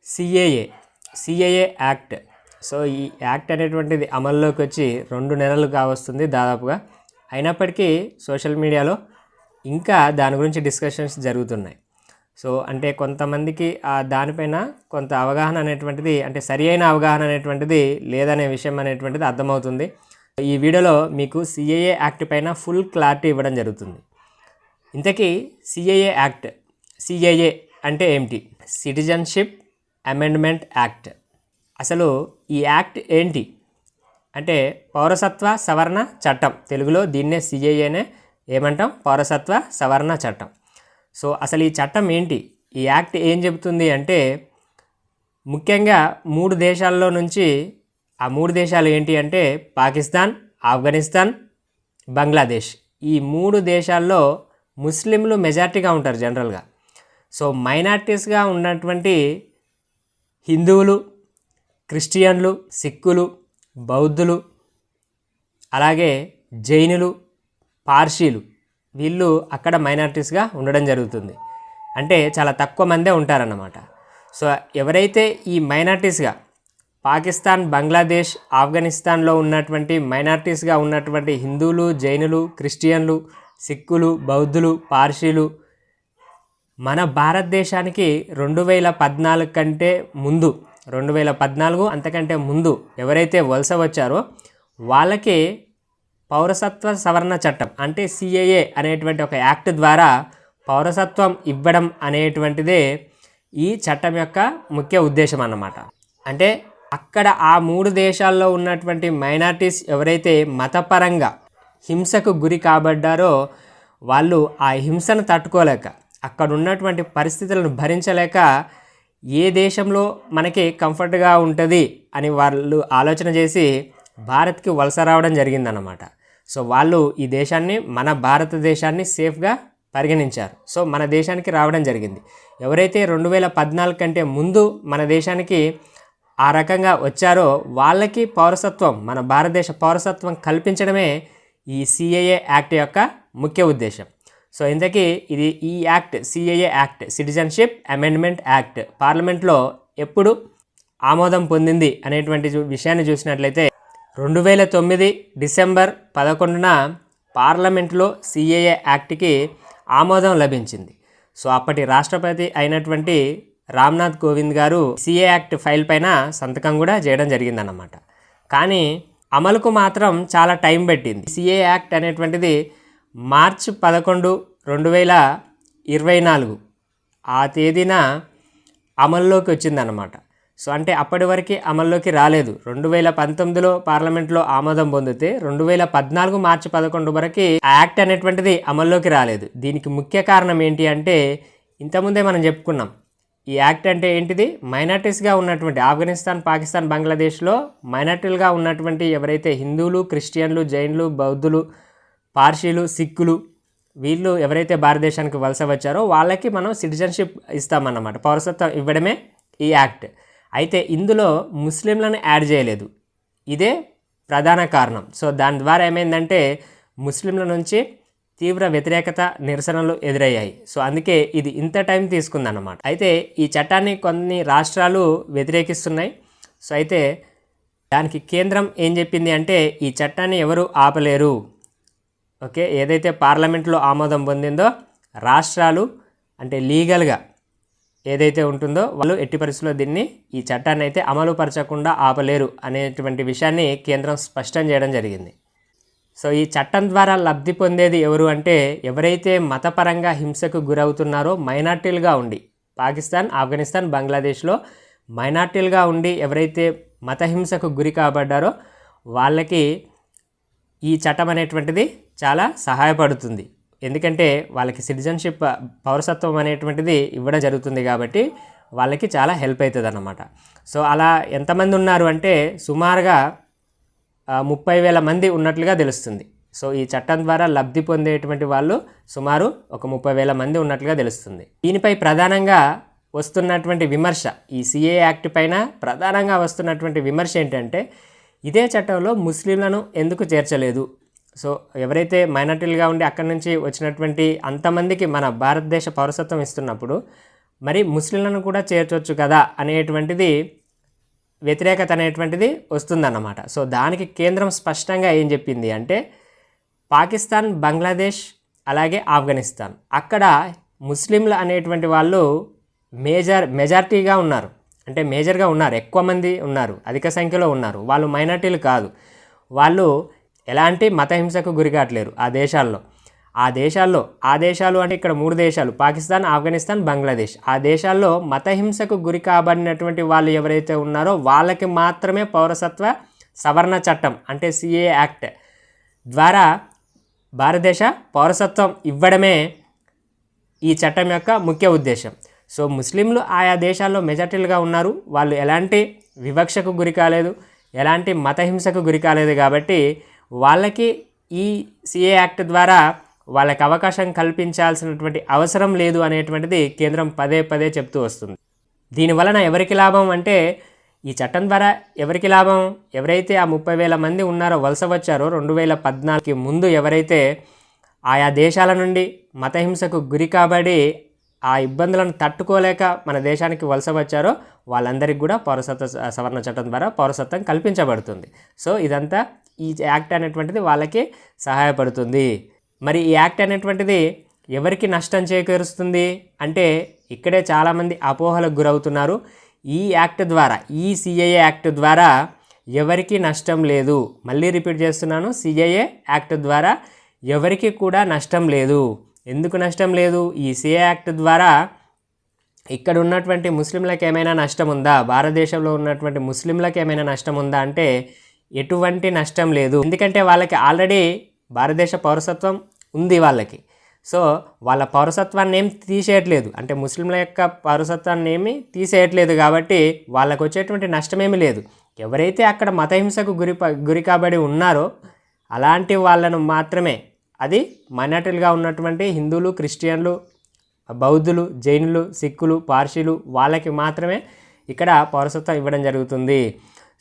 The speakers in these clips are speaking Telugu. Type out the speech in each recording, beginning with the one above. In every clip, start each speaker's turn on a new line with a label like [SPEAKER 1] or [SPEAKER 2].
[SPEAKER 1] CAA act. సో ఈ యాక్ట్ అనేటువంటిది అమల్లోకి వచ్చి 2 నెలలు కావస్తుంది దాదాపుగా. అయినప్పటికీ సోషల్ మీడియాలో ఇంకా దాని గురించి డిస్కషన్స్ జరుగుతున్నాయి. సో అంటే కొంతమందికి దానిపైన కొంత అవగాహన అనేటువంటిది, అంటే సరి అయిన అవగాహన అనేటువంటిది లేదనే విషయం అనేటువంటిది అర్థమవుతుంది. ఈ వీడియోలో మీకు సిఏఏ యాక్ట్ పైన ఫుల్ క్లారిటీ ఇవ్వడం జరుగుతుంది. ఇంతకీ సిఏఏ అంటే ఏమిటి? Citizenship amendment act. అసలు ఈ యాక్ట్ ఏంటి అంటే పౌరసత్వ సవరణ చట్టం. తెలుగులో దీన్నే సిఏఏనే ఏమంటాం? పౌరసత్వ సవరణ చట్టం. సో అసలు ఈ చట్టం ఏంటి, ఈ యాక్ట్ ఏం చెబుతుంది అంటే, ముఖ్యంగా 3 దేశాల్లో నుంచి, ఆ 3 దేశాలు ఏంటి అంటే పాకిస్తాన్, ఆఫ్ఘనిస్తాన్, బంగ్లాదేశ్. ఈ 3 దేశాల్లో ముస్లింలు మెజారిటీగా ఉంటారు జనరల్గా. సో మైనారిటీస్గా ఉన్నటువంటి హిందువులు, క్రిస్టియన్లు, సిక్కులు, బౌద్ధులు, అలాగే జైనులు, పార్సీలు, వీళ్ళు అక్కడ మైనారిటీస్గా ఉండడం జరుగుతుంది. అంటే చాలా తక్కువ మందే ఉంటారన్నమాట. సో ఎవరైతే ఈ మైనారిటీస్గా పాకిస్తాన్, బంగ్లాదేశ్, ఆఫ్ఘనిస్తాన్లో ఉన్నటువంటి మైనారిటీస్గా ఉన్నటువంటి హిందువులు, జైనులు, క్రిస్టియన్లు, సిక్కులు, బౌద్ధులు, పార్సీలు మన భారతదేశానికి 2014 కంటే ముందు, 2014 అంతకంటే ముందు ఎవరైతే వలస వచ్చారో వాళ్ళకి పౌరసత్వ సవరణ చట్టం అంటే సిఏఏ అనేటువంటి ఒక యాక్ట్ ద్వారా పౌరసత్వం ఇవ్వడం అనేటువంటిదే ఈ చట్టం యొక్క ముఖ్య ఉద్దేశం అన్నమాట. అంటే అక్కడ ఆ 3 దేశాల్లో ఉన్నటువంటి మైనారిటీస్ ఎవరైతే మతపరంగా హింసకు గురి కాబడ్డారో వాళ్ళు ఆ హింసను తట్టుకోలేక, అక్కడ ఉన్నటువంటి పరిస్థితులను భరించలేక, ఏ దేశంలో మనకి కంఫర్ట్గా ఉంటుంది అని వాళ్ళు ఆలోచన చేసి భారత్కి వలస రావడం జరిగిందన్నమాట. సో వాళ్ళు ఈ దేశాన్ని, మన భారతదేశాన్ని సేఫ్గా పరిగణించారు. సో మన దేశానికి రావడం జరిగింది. ఎవరైతే 2014 కంటే ముందు మన దేశానికి ఆ రకంగా వచ్చారో వాళ్ళకి పౌరసత్వం, మన భారతదేశ పౌరసత్వం కల్పించడమే ఈ సిఏఏ యాక్ట్ యొక్క ముఖ్య ఉద్దేశం. సో ఇంతకీ ఈ act, CAA act, citizenship amendment act పార్లమెంట్లో ఎప్పుడు ఆమోదం పొందింది అనేటువంటి విషయాన్ని చూసినట్లయితే 2009 డిసెంబర్ 11న పార్లమెంట్లో సిఏఏ యాక్ట్కి ఆమోదం లభించింది. సో అప్పటి రాష్ట్రపతి అయినటువంటి రామ్నాథ్ కోవింద్ గారు సిఏఏ యాక్ట్ ఫైల్ పైన సంతకం కూడా చేయడం జరిగిందన్నమాట. కానీ అమలుకు మాత్రం చాలా టైం పట్టింది. సిఏఏ యాక్ట్ అనేటువంటిది మార్చి 11, 2024 ఆ తేదీన అమల్లోకి వచ్చిందన్నమాట. సో అంటే అప్పటి వరకు అమల్లోకి రాలేదు. 2019లో పార్లమెంట్లో ఆమోదం పొందితే 2014 మార్చి 11 వరకు ఆ యాక్ట్ అనేటువంటిది అమల్లోకి రాలేదు. దీనికి ముఖ్య కారణం ఏంటి అంటే, ఇంతకుముందే మనం చెప్పుకున్నాం ఈ యాక్ట్ అంటే ఏంటిది, మైనారిటీస్గా ఉన్నటువంటి ఆఫ్ఘనిస్తాన్, పాకిస్తాన్, బంగ్లాదేశ్లో మైనారిటీలుగా ఉన్నటువంటి ఎవరైతే హిందువులు, క్రిస్టియన్లు, జైన్లు, బౌద్ధులు, పార్సీలు, సిక్కులు, వీళ్ళు ఎవరైతే భారతదేశానికి వలస వచ్చారో వాళ్ళకి మనం సిటిజన్షిప్ ఇస్తామన్నమాట. పౌరసత్వం ఇవ్వడమే ఈ యాక్ట్. అయితే ఇందులో ముస్లింలను యాడ్ చేయలేదు. ఇదే ప్రధాన కారణం. సో దాని ద్వారా ఏమైందంటే ముస్లింల నుంచి తీవ్ర వ్యతిరేకత, నిరసనలు ఎదురయ్యాయి. సో అందుకే ఇది ఇంత టైం తీసుకుందన్నమాట. అయితే ఈ చట్టాన్ని కొన్ని రాష్ట్రాలు వ్యతిరేకిస్తున్నాయి. సో అయితే దానికి కేంద్రం ఏం చెప్పింది అంటే, ఈ చట్టాన్ని ఎవరు ఆపలేరు. ఓకే, ఏదైతే పార్లమెంట్లో ఆమోదం పొందిందో రాష్ట్రాలు అంటే లీగల్గా ఏదైతే ఉంటుందో వాళ్ళు ఎట్టి పరిస్థితుల్లో దీన్ని, ఈ చట్టాన్ని అయితే అమలు పరచకుండా ఆపలేరు అనేటువంటి విషయాన్ని కేంద్రం స్పష్టం చేయడం జరిగింది. సో ఈ చట్టం ద్వారా లబ్ధి పొందేది ఎవరు అంటే, ఎవరైతే మతపరంగా హింసకు గురవుతున్నారో మైనార్టీలుగా ఉండి, పాకిస్తాన్, ఆఫ్ఘనిస్తాన్, బంగ్లాదేశ్లో మైనార్టీలుగా ఉండి ఎవరైతే మత హింసకు గురి కాబడ్డారో వాళ్ళకి ఈ చట్టం అనేటువంటిది చాలా సహాయపడుతుంది. ఎందుకంటే వాళ్ళకి సిటిజన్షిప్, పౌరసత్వం అనేటువంటిది ఇవ్వడం జరుగుతుంది కాబట్టి వాళ్ళకి చాలా హెల్ప్ అవుతుంది అన్నమాట. సో అలా ఎంతమంది ఉన్నారు అంటే సుమారుగా 30,000 మంది ఉన్నట్లుగా తెలుస్తుంది. సో ఈ చట్టం ద్వారా లబ్ధి పొందేటువంటి వాళ్ళు సుమారు ఒక 30,000 మంది ఉన్నట్లుగా తెలుస్తుంది. దీనిపై ప్రధానంగా వస్తున్నటువంటి విమర్శ, ఈ సిఏ యాక్ట్ పైన ప్రధానంగా వస్తున్నటువంటి విమర్శ ఏంటంటే, ఇదే చట్టంలో ముస్లింలను ఎందుకు చేర్చలేదు? సో ఎవరైతే మైనారిటీలుగా ఉండి అక్కడి నుంచి వచ్చినటువంటి అంతమందికి మన భారతదేశ పౌరసత్వం ఇస్తున్నప్పుడు మరి ముస్లింలను కూడా చేర్చొచ్చు కదా అనేటువంటిది వ్యతిరేకత అనేటువంటిది వస్తుందన్నమాట. సో దానికి కేంద్రం స్పష్టంగా ఏం చెప్పింది అంటే పాకిస్తాన్, బంగ్లాదేశ్ అలాగే ఆఫ్ఘనిస్తాన్ అక్కడ ముస్లింలు అనేటువంటి వాళ్ళు మెజారిటీగా ఉన్నారు, అంటే మేజర్గా ఉన్నారు, ఎక్కువ మంది ఉన్నారు, అధిక సంఖ్యలో ఉన్నారు. వాళ్ళు మైనార్టీలు కాదు, వాళ్ళు ఎలాంటి మతహింసకు గురి కావట్లేరు ఆ దేశాలు అంటే ఇక్కడ 3 దేశాలు పాకిస్తాన్, ఆఫ్ఘనిస్తాన్, బంగ్లాదేశ్. ఆ దేశాల్లో మతహింసకు గురి కాబడినటువంటి వాళ్ళు ఎవరైతే ఉన్నారో వాళ్ళకి మాత్రమే పౌరసత్వ సవరణ చట్టం అంటే సిఏ యాక్ట్ ద్వారా భారతదేశ పౌరసత్వం ఇవ్వడమే ఈ చట్టం యొక్క ముఖ్య ఉద్దేశం. సో ముస్లింలు ఆయా దేశాల్లో మెజారిటీలుగా ఉన్నారు, వాళ్ళు ఎలాంటి వివక్షకు గురి కాలేదు, ఎలాంటి మతహింసకు గురి కాలేదు. కాబట్టి వాళ్ళకి ఈ సిఏ యాక్ట్ ద్వారా వాళ్ళకి అవకాశం కల్పించాల్సినటువంటి అవసరం లేదు అనేటువంటిది కేంద్రం పదే పదే చెప్తూ వస్తుంది. దీనివలన ఎవరికి లాభం అంటే ఈ చట్టం ద్వారా ఎవరికి లాభం, ఎవరైతే ఆ 30,000 మంది ఉన్నారో వలస వచ్చారో 2014కి ముందు ఎవరైతే ఆయా దేశాల నుండి మతహింసకు గురి కాబడి ఆ ఇబ్బందులను తట్టుకోలేక మన దేశానికి వలస వచ్చారో వాళ్ళందరికీ కూడా పౌరసత్వ సవరణ చట్టం ద్వారా పౌరసత్వం కల్పించబడుతుంది. సో ఇదంతా ఈ యాక్ట్ అనేటువంటిది వాళ్ళకి సహాయపడుతుంది. మరి ఈ యాక్ట్ అనేటువంటిది ఎవరికి నష్టం చేకూరుస్తుంది అంటే ఇక్కడే చాలామంది అపోహలకు గురవుతున్నారు. ఈ యాక్ట్ ద్వారా, ఈ సిఏఏ యాక్ట్ ద్వారా ఎవరికి నష్టం లేదు. మళ్ళీ రిపీట్ చేస్తున్నాను, సిఏఏ యాక్ట్ ద్వారా ఎవరికి కూడా నష్టం లేదు. ఎందుకు నష్టం లేదు? ఈ సిఏఏ యాక్ట్ ద్వారా ఇక్కడ ఉన్నటువంటి ముస్లింలకు ఏమైనా నష్టం ఉందా, భారతదేశంలో ఉన్నటువంటి ముస్లింలకు ఏమైనా నష్టం ఉందా అంటే ఎటువంటి నష్టం లేదు. ఎందుకంటే వాళ్ళకి ఆల్రెడీ భారతదేశ పౌరసత్వం ఉంది వాళ్ళకి. సో వాళ్ళ పౌరసత్వాన్ని ఏం తీసేయట్లేదు, అంటే ముస్లింల యొక్క పౌరసత్వాన్ని ఏమి తీసేయట్లేదు. కాబట్టి వాళ్ళకు వచ్చేటువంటి నష్టమేమీ లేదు. ఎవరైతే అక్కడ మతహింసకు గురి కాబడి ఉన్నారో అలాంటి వాళ్ళను మాత్రమే, అది మైనారిటీలుగా ఉన్నటువంటి హిందువులు, క్రిస్టియన్లు, బౌద్ధులు, జైనులు, సిక్కులు, పార్సీలు వాళ్ళకి మాత్రమే ఇక్కడ పౌరసత్వం ఇవ్వడం జరుగుతుంది.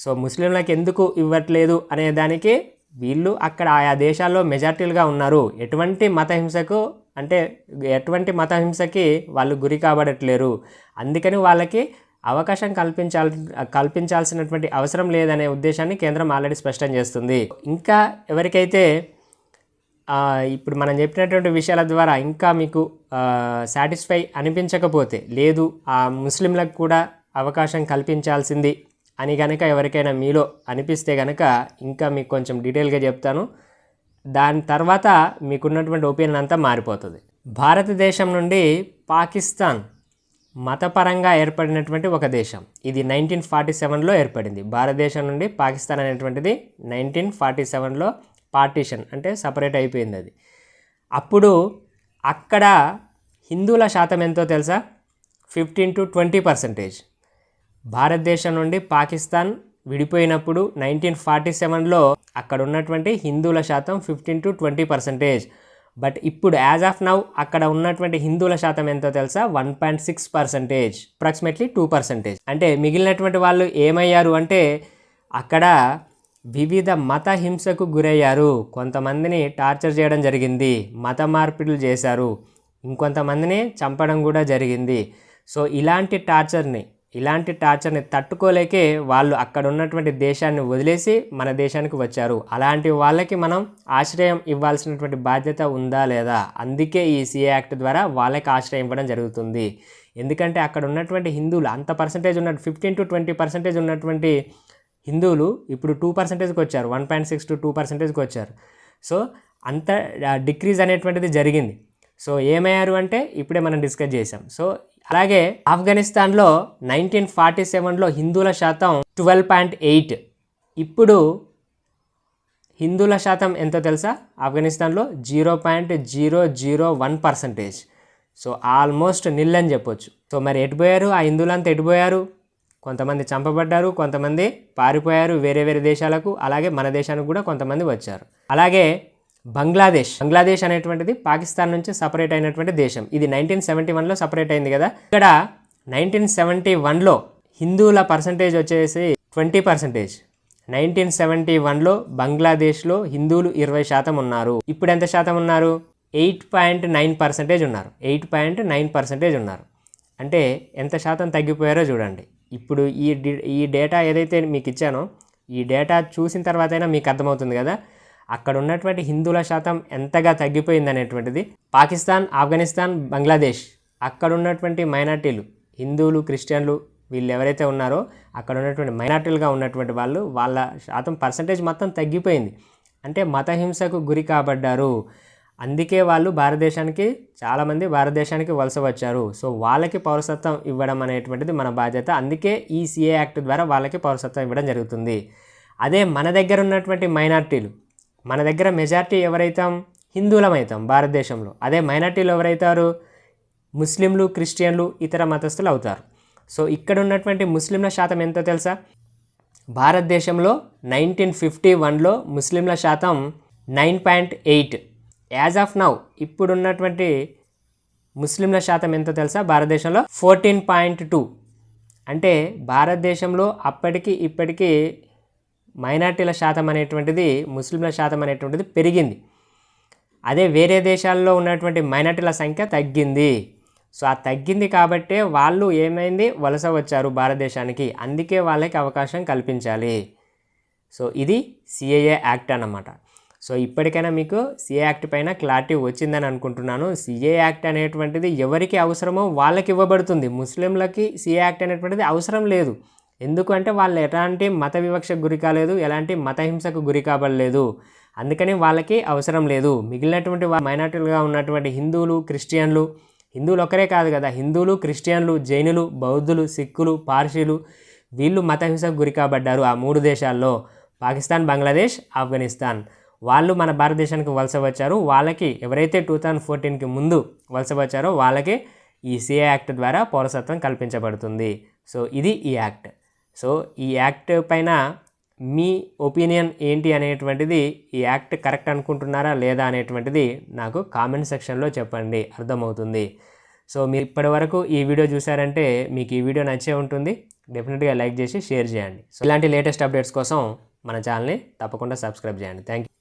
[SPEAKER 1] సో ముస్లింలకు ఎందుకు ఇవ్వట్లేదు అనే దానికి వీళ్ళు అక్కడ ఆయా దేశాల్లో మెజారిటీలుగా ఉన్నారు, ఎటువంటి మతహింసకి వాళ్ళు గురి కాబడట్లేరు. అందుకని వాళ్ళకి అవకాశం కల్పించాల్సినటువంటి అవసరం లేదనే ఉద్దేశాన్ని కేంద్రం ఆల్రెడీ స్పష్టం చేస్తుంది. ఇంకా ఎవరికైతే ఇప్పుడు మనం చెప్పినటువంటి విషయాల ద్వారా ఇంకా మీకు సాటిస్ఫై అనిపించకపోతే, లేదు ఆ ముస్లింలకు కూడా అవకాశం కల్పించాల్సింది అని కనుక ఎవరికైనా మీలో అనిపిస్తే కనుక ఇంకా మీకు కొంచెం డీటెయిల్గా చెప్తాను. దాని తర్వాత మీకున్నటువంటి ఒపీనియన్ అంతా మారిపోతుంది. భారతదేశం నుండి పాకిస్తాన్ మతపరంగా ఏర్పడినటువంటి ఒక దేశం. ఇది 1947లో ఏర్పడింది. భారతదేశం నుండి పాకిస్తాన్ అనేటువంటిది 1947లో పార్టీషన్ అంటే సపరేట్ అయిపోయింది. అది అప్పుడు అక్కడ హిందువుల శాతం ఎంతో తెలుసా? 15 to 20%. భారతదేశం నుండి పాకిస్తాన్ విడిపోయినప్పుడు 1947లో అక్కడ ఉన్నటువంటి హిందువుల శాతం 15 to 20%. బట్ ఇప్పుడు యాజ్ ఆఫ్ నౌ అక్కడ ఉన్నటువంటి హిందువుల శాతం ఎంతో తెలుసా? 1.6%, అప్రాక్సిమేట్లీ 2%. అంటే మిగిలినటువంటి వాళ్ళు ఏమయ్యారు అంటే అక్కడ వివిధ మత హింసకు గురయ్యారు. కొంతమందిని టార్చర్ చేయడం జరిగింది, మత మార్పిడులు చేశారు, ఇంకొంతమందిని చంపడం కూడా జరిగింది. సో ఇలాంటి టార్చర్ని తట్టుకోలేకే వాళ్ళు అక్కడ ఉన్నటువంటి దేశాన్ని వదిలేసి మన దేశానికి వచ్చారు. అలాంటి వాళ్ళకి మనం ఆశ్రయం ఇవ్వాల్సినటువంటి బాధ్యత ఉందా లేదా? అందుకే ఈ సిఏ యాక్ట్ ద్వారా వాళ్ళకి ఆశ్రయం ఇవ్వడం జరుగుతుంది. ఎందుకంటే అక్కడ ఉన్నటువంటి హిందువులు అంత పర్సంటేజ్ ఉన్నట్టు 15 to 20% ఉన్నటువంటి హిందువులు ఇప్పుడు 2%కి వచ్చారు, 1.6 to 2%కి వచ్చారు. సో అంత డిక్రీజ్ అనేటువంటిది జరిగింది. సో ఏమయ్యారు అంటే ఇప్పుడే మనం డిస్కస్ చేసాం. సో అలాగే ఆఫ్ఘనిస్తాన్లో 1947లో హిందువుల శాతం 12.8. ఇప్పుడు హిందువుల శాతం ఎంతో తెలుసా? ఆఫ్ఘనిస్తాన్లో 0.001%. సో ఆల్మోస్ట్ నిల్ అని చెప్పొచ్చు. సో మరి ఎటుపోయారు ఆ హిందువులంతా? ఎటుపోయారు? కొంతమంది చంపబడ్డారు, కొంతమంది పారిపోయారు వేరే వేరే దేశాలకు, అలాగే మన దేశానికి కూడా కొంతమంది వచ్చారు. అలాగే బంగ్లాదేశ్ అనేటువంటిది పాకిస్తాన్ నుంచి సపరేట్ అయినటువంటి దేశం. ఇది 1971లో సపరేట్ అయింది కదా. ఇక్కడ 1971లో హిందువుల పర్సంటేజ్ వచ్చేసి 20%. 1971లో బంగ్లాదేశ్లో హిందువులు 20% ఉన్నారు. ఇప్పుడు ఎంత శాతం ఉన్నారు? 8.9% ఉన్నారు. 8.9% ఉన్నారు. అంటే ఎంత శాతం తగ్గిపోయారో చూడండి. ఇప్పుడు ఈ డేటా ఏదైతే మీకు ఇచ్చానో ఈ డేటా చూసిన తర్వాతైనా మీకు అర్థమవుతుంది కదా అక్కడ ఉన్నటువంటి హిందువుల శాతం ఎంతగా తగ్గిపోయింది అనేటువంటిది. పాకిస్తాన్, ఆఫ్ఘనిస్తాన్, బంగ్లాదేశ్ అక్కడ ఉన్నటువంటి మైనార్టీలు హిందువులు, క్రిస్టియన్లు వీళ్ళు ఎవరైతే ఉన్నారో అక్కడ ఉన్నటువంటి మైనార్టీలుగా ఉన్నటువంటి వాళ్ళ శాతం పర్సంటేజ్ మొత్తం తగ్గిపోయింది. అంటే మతహింసకు గురి కాబడ్డారు. అందుకే వాళ్ళు చాలామంది భారతదేశానికి వలస వచ్చారు. సో వాళ్ళకి పౌరసత్వం ఇవ్వడం అనేటువంటిది మన బాధ్యత. అందుకే ఈ సిఏ యాక్ట్ ద్వారా వాళ్ళకి పౌరసత్వం ఇవ్వడం జరుగుతుంది. అదే మన దగ్గర ఉన్నటువంటి మైనార్టీలు, మన దగ్గర మెజార్టీ ఎవరైతాం? హిందువులమైతాం భారతదేశంలో. అదే మైనార్టీలు ఎవరైతారు? ముస్లింలు, క్రిస్టియన్లు, ఇతర మతస్థులు అవుతారు. సో ఇక్కడ ఉన్నటువంటి ముస్లింల శాతం ఎంతో తెలుసా? భారతదేశంలో 1951లో ముస్లింల శాతం 9.8. యాజ్ ఆఫ్ నౌ ఇప్పుడున్నటువంటి ముస్లింల శాతం ఎంతో తెలుసా? భారతదేశంలో 14.2. అంటే భారతదేశంలో అప్పటికి ఇప్పటికీ మైనార్టీల శాతం అనేటువంటిది, ముస్లింల శాతం అనేటువంటిది పెరిగింది. అదే వేరే దేశాల్లో ఉన్నటువంటి మైనార్టీల సంఖ్య తగ్గింది. సో ఆ తగ్గింది కాబట్టే వాళ్ళు ఏమైంది? వలస వచ్చారు భారతదేశానికి. అందుకే వాళ్ళకి అవకాశం కల్పించాలి. సో ఇది సిఏఏ యాక్ట్ అన్నమాట. సో ఇప్పటికైనా మీకు సిఏ యాక్ట్ పైన క్లారిటీ వచ్చిందని అనుకుంటున్నాను. సిఏ యాక్ట్ అనేటువంటిది ఎవరికి అవసరమో వాళ్ళకి ఇవ్వబడుతుంది. ముస్లింలకి సిఏ యాక్ట్ అనేటువంటిది అవసరం లేదు. ఎందుకంటే వాళ్ళు ఎలాంటి మత వివక్షకు గురి కాలేదు, ఎలాంటి మతహింసకు గురి కాబడలేదు. అందుకని వాళ్ళకి అవసరం లేదు. మిగిలినటువంటి మైనార్టీలుగా ఉన్నటువంటి హిందువులు, క్రిస్టియన్లు, హిందువులు ఒక్కరే కాదు కదా, హిందువులు, క్రిస్టియన్లు, జైనులు, బౌద్ధులు, సిక్కులు, పార్సీలు వీళ్ళు మతహింసకు గురి కాబడ్డారు. ఆ 3 దేశాల్లో పాకిస్తాన్, బంగ్లాదేశ్, ఆఫ్ఘనిస్తాన్ వాళ్ళు మన భారతదేశానికి వలస వచ్చారు. వాళ్ళకి ఎవరైతే 2014కి ముందు వలస వచ్చారో వాళ్ళకి ఈ సిఏ యాక్ట్ ద్వారా పౌరసత్వం కల్పించబడుతుంది. సో ఇది ఈ యాక్ట్. సో ఈ యాక్ట్ పైన మీ ఒపీనియన్ ఏంటి అనేటువంటిది, ఈ యాక్ట్ కరెక్ట్ అనుకుంటున్నారా లేదా అనేటువంటిది నాకు కామెంట్ సెక్షన్లో చెప్పండి, అర్థమవుతుంది. సో మీరు ఇప్పటి వరకు ఈ వీడియో చూసారంటే మీకు ఈ వీడియో నచ్చే ఉంటుంది. డెఫినెట్గా లైక్ చేసి షేర్ చేయండి. సో ఇలాంటి లేటెస్ట్ అప్డేట్స్ కోసం మన ఛానల్ని తప్పకుండా సబ్స్క్రైబ్ చేయండి. Thank you.